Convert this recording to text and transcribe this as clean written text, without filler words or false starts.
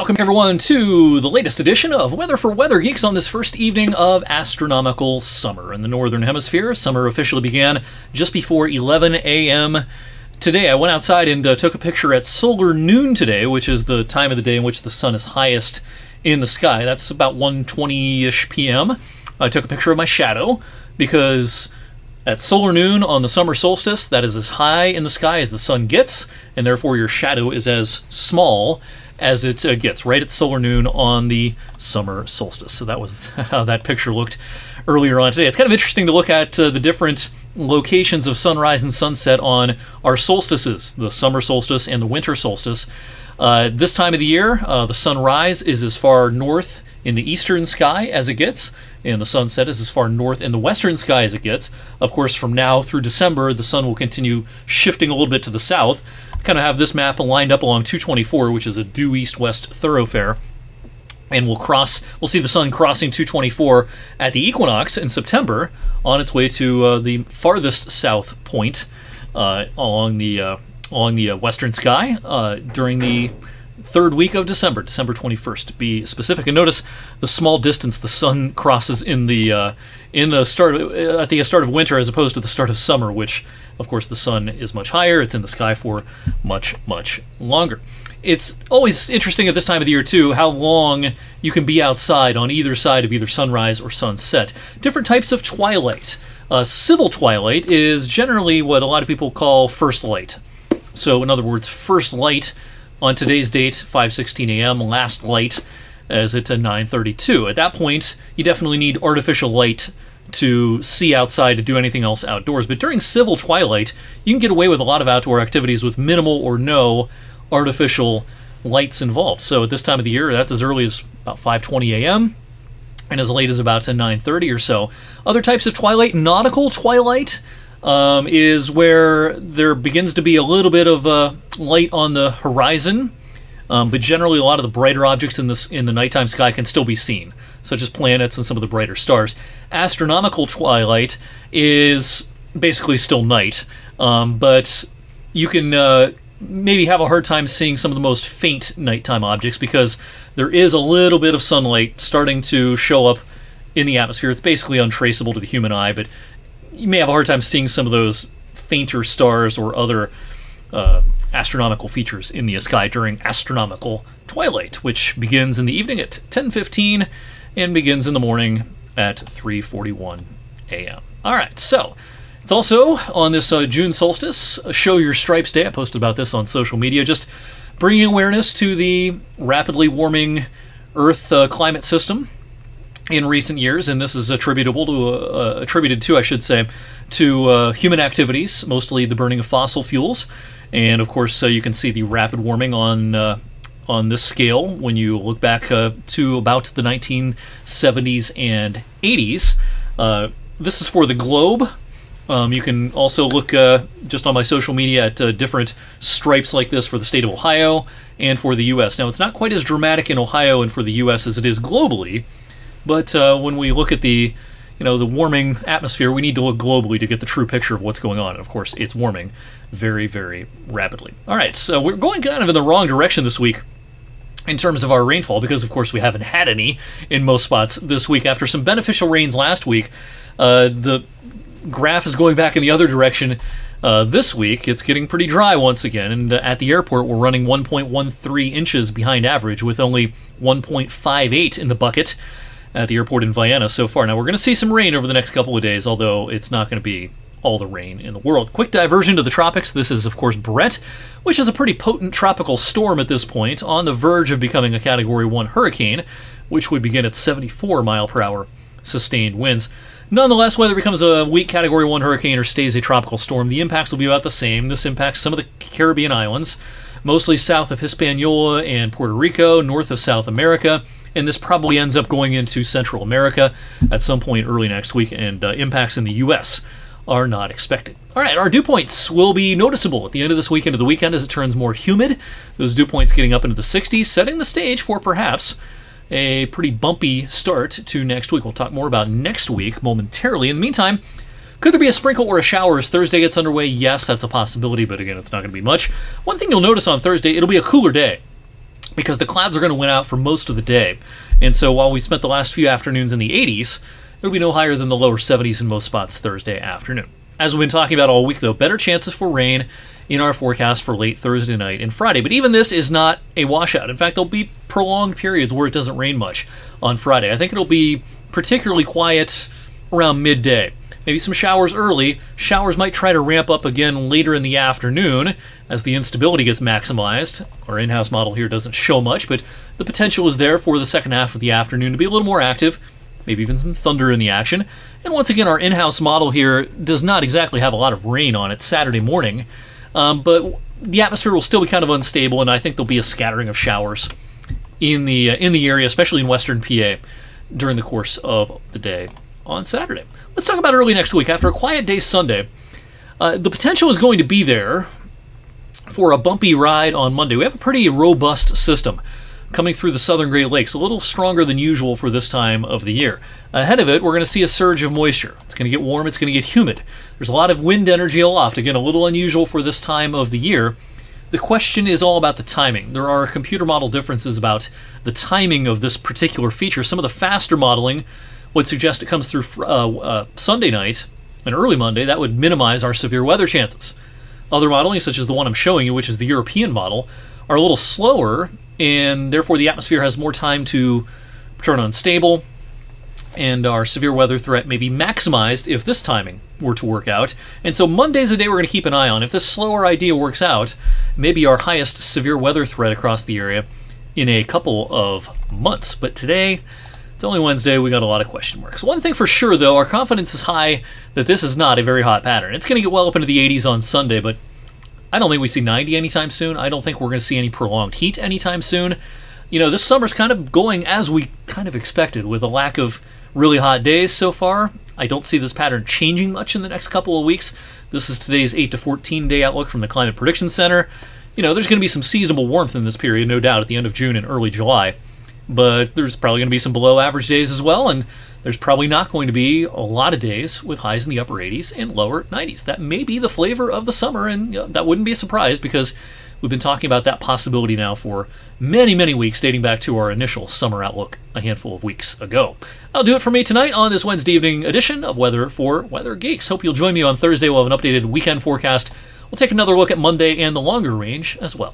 Welcome everyone to the latest edition of Weather for Weather Geeks on this first evening of astronomical summer. In the Northern Hemisphere, summer officially began just before 11 a.m. today. I went outside and took a picture at solar noon today, which is the time of the day in which the sun is highest in the sky. That's about 1:20-ish p.m. I took a picture of my shadow because at solar noon on the summer solstice, that is as high in the sky as the sun gets, and therefore your shadow is as small as it gets, right at solar noon on the summer solstice. So that was how that picture looked earlier on today. It's kind of interesting to look at the different locations of sunrise and sunset on our solstices, the summer solstice and the winter solstice. This time of the year, the sunrise is as far north in the eastern sky as it gets, and the sunset is as far north in the western sky as it gets. Of course, from now through December, the sun will continue shifting a little bit to the south. Kind of have this map lined up along 224, which is a due east-west thoroughfare, and we'll see the sun crossing 224 at the equinox in September on its way to the farthest south point along the western sky during the third week of December, December 21st to be specific. And notice the small distance the sun crosses at the start of winter as opposed to the start of summer, which of course the sun is much higher. It's in the sky for much longer. It's always interesting at this time of the year too how long you can be outside on either side of either sunrise or sunset. Different types of twilight. Civil twilight is generally what a lot of people call first light. So in other words, first light on today's date, 5:16 a.m., last light is at 9:32. At that point, you definitely need artificial light to see outside, to do anything else outdoors. But during civil twilight, you can get away with a lot of outdoor activities with minimal or no artificial lights involved. So at this time of the year, that's as early as about 5:20 a.m. and as late as about 9:30 or so. Other types of twilight, nautical twilight, is where there begins to be a little bit of light on the horizon, but generally a lot of the brighter objects in the nighttime sky can still be seen, such as planets and some of the brighter stars. Astronomical twilight is basically still night, but you can maybe have a hard time seeing some of the most faint nighttime objects because there is a little bit of sunlight starting to show up in the atmosphere. It's basically untraceable to the human eye, but you may have a hard time seeing some of those fainter stars or other astronomical features in the sky during astronomical twilight, which begins in the evening at 10:15 and begins in the morning at 3:41 a.m. All right, so it's also on this June solstice, Show Your Stripes Day. I posted about this on social media, just bringing awareness to the rapidly warming Earth climate system in recent years, and this is attributed to human activities, mostly the burning of fossil fuels. And of course, you can see the rapid warming on this scale when you look back to about the 1970s and 80s. This is for the globe. You can also look just on my social media at different stripes like this for the state of Ohio and for the U.S. Now, it's not quite as dramatic in Ohio and for the U.S. as it is globally. But when we look at the warming atmosphere, we need to look globally to get the true picture of what's going on. And of course, it's warming very, very rapidly. All right, so we're going kind of in the wrong direction this week in terms of our rainfall because, of course, we haven't had any in most spots this week. After some beneficial rains last week, the graph is going back in the other direction this week. It's getting pretty dry once again, and at the airport, we're running 1.13 inches behind average with only 1.58 in the bucket at the airport in Vienna so far. Now, we're going to see some rain over the next couple of days, although it's not going to be all the rain in the world. Quick diversion to the tropics. This is, of course, Brett, which is a pretty potent tropical storm at this point, on the verge of becoming a Category 1 hurricane, which would begin at 74-mile-per-hour sustained winds. Nonetheless, whether it becomes a weak Category 1 hurricane or stays a tropical storm, the impacts will be about the same. This impacts some of the Caribbean islands, mostly south of Hispaniola and Puerto Rico, north of South America, and this probably ends up going into Central America at some point early next week, and impacts in the U.S. are not expected. All right, our dew points will be noticeable at the end of this week into the weekend as it turns more humid. Those dew points getting up into the 60s, setting the stage for perhaps a pretty bumpy start to next week. We'll talk more about next week momentarily. In the meantime, could there be a sprinkle or a shower as Thursday gets underway? Yes, that's a possibility, but again, it's not going to be much. One thing you'll notice on Thursday, it'll be a cooler day. because the clouds are going to win out for most of the day. And so while we spent the last few afternoons in the 80s, it'll be no higher than the lower 70s in most spots Thursday afternoon. As we've been talking about all week, though, better chances for rain in our forecast for late Thursday night and Friday. But even this is not a washout. In fact, there'll be prolonged periods where it doesn't rain much on Friday. I think it'll be particularly quiet around midday. Maybe some showers early. Showers might try to ramp up again later in the afternoon as the instability gets maximized. Our in-house model here doesn't show much, but the potential is there for the second half of the afternoon to be a little more active, maybe even some thunder in the action. And once again, our in-house model here does not exactly have a lot of rain on it Saturday morning, but the atmosphere will still be kind of unstable, and I think there'll be a scattering of showers in the area, especially in western PA, during the course of the day on Saturday. Let's talk about early next week. After a quiet day Sunday, the potential is going to be there for a bumpy ride on Monday. We have a pretty robust system coming through the southern Great Lakes, a little stronger than usual for this time of the year. Ahead of it, we're going to see a surge of moisture. It's going to get warm, it's going to get humid. There's a lot of wind energy aloft, again, a little unusual for this time of the year. The question is all about the timing. There are computer model differences about the timing of this particular feature. Some of the faster modeling would suggest it comes through Sunday night and early Monday. That would minimize our severe weather chances. Other modeling, such as the one I'm showing you, which is the European model, are a little slower, and therefore the atmosphere has more time to turn unstable, and our severe weather threat may be maximized if this timing were to work out. And so Monday's a day we're going to keep an eye on. If this slower idea works out, maybe our highest severe weather threat across the area in a couple of months. But today, it's only Wednesday, we got a lot of question marks. One thing for sure, though, our confidence is high that this is not a very hot pattern. It's going to get well up into the 80s on Sunday, but I don't think we see 90 anytime soon. I don't think we're going to see any prolonged heat anytime soon. You know, this summer's kind of going as we kind of expected, with a lack of really hot days so far. I don't see this pattern changing much in the next couple of weeks. This is today's 8 to 14 day outlook from the Climate Prediction Center. You know, there's going to be some seasonable warmth in this period, no doubt, at the end of June and early July. But there's probably going to be some below average days as well, and there's probably not going to be a lot of days with highs in the upper 80s and lower 90s. That may be the flavor of the summer, and that wouldn't be a surprise because we've been talking about that possibility now for many, many weeks, dating back to our initial summer outlook a handful of weeks ago. That'll do it for me tonight on this Wednesday evening edition of Weather for Weather Geeks. Hope you'll join me on Thursday. We'll have an updated weekend forecast. We'll take another look at Monday and the longer range as well.